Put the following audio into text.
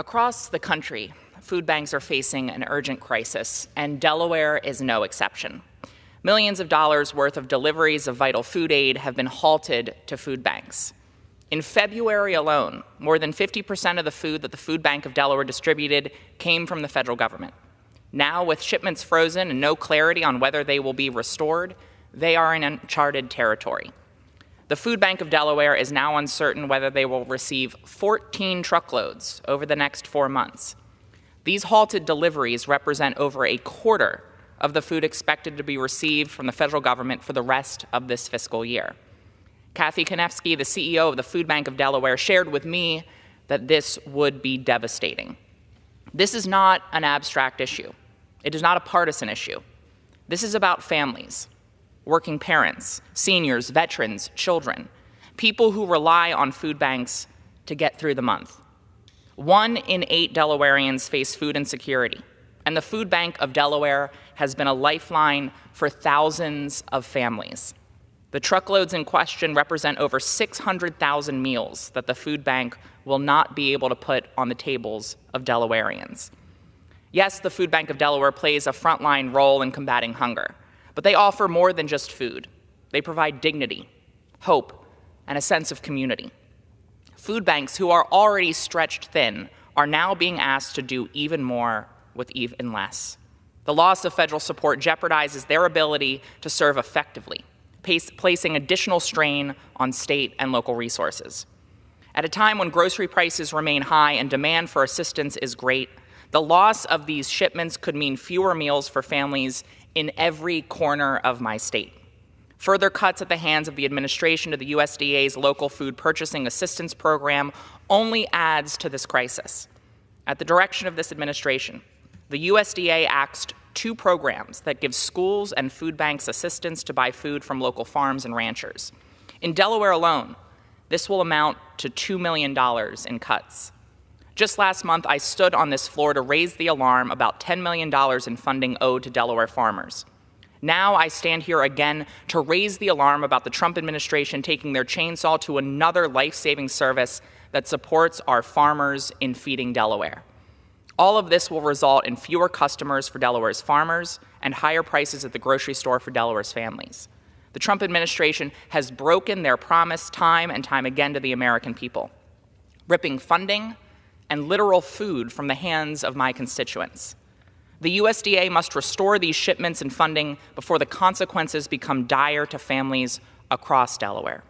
Across the country, food banks are facing an urgent crisis, and Delaware is no exception. Millions of dollars worth of deliveries of vital food aid have been halted to food banks. In February alone, more than 50% of the food that the Food Bank of Delaware distributed came from the federal government. Now, with shipments frozen and no clarity on whether they will be restored, they are in uncharted territory. The Food Bank of Delaware is now uncertain whether they will receive 14 truckloads over the next 4 months. These halted deliveries represent over a quarter of the food expected to be received from the federal government for the rest of this fiscal year. Kathy Konefsky, the CEO of the Food Bank of Delaware, shared with me that this would be devastating. This is not an abstract issue. It is not a partisan issue. This is about families, working parents, seniors, veterans, children, people who rely on food banks to get through the month. 1 in 8 Delawareans face food insecurity, and the Food Bank of Delaware has been a lifeline for thousands of families. The truckloads in question represent over 600,000 meals that the food bank will not be able to put on the tables of Delawareans. Yes, the Food Bank of Delaware plays a frontline role in combating hunger, but they offer more than just food. They provide dignity, hope, and a sense of community. Food banks who are already stretched thin are now being asked to do even more with even less. The loss of federal support jeopardizes their ability to serve effectively, placing additional strain on state and local resources. At a time when grocery prices remain high and demand for assistance is great, the loss of these shipments could mean fewer meals for families in every corner of my state. Further cuts at the hands of the administration to the USDA's Local Food Purchasing Assistance Program only adds to this crisis. At the direction of this administration, the USDA axed 2 programs that give schools and food banks assistance to buy food from local farms and ranchers. In Delaware alone, this will amount to $2 million in cuts. Just last month, I stood on this floor to raise the alarm about $10 million in funding owed to Delaware farmers. Now I stand here again to raise the alarm about the Trump administration taking their chainsaw to another life-saving service that supports our farmers in feeding Delaware. All of this will result in fewer customers for Delaware's farmers and higher prices at the grocery store for Delaware's families. The Trump administration has broken their promise time and time again to the American people, ripping funding and literal food from the hands of my constituents. The USDA must restore these shipments and funding before the consequences become dire to families across Delaware.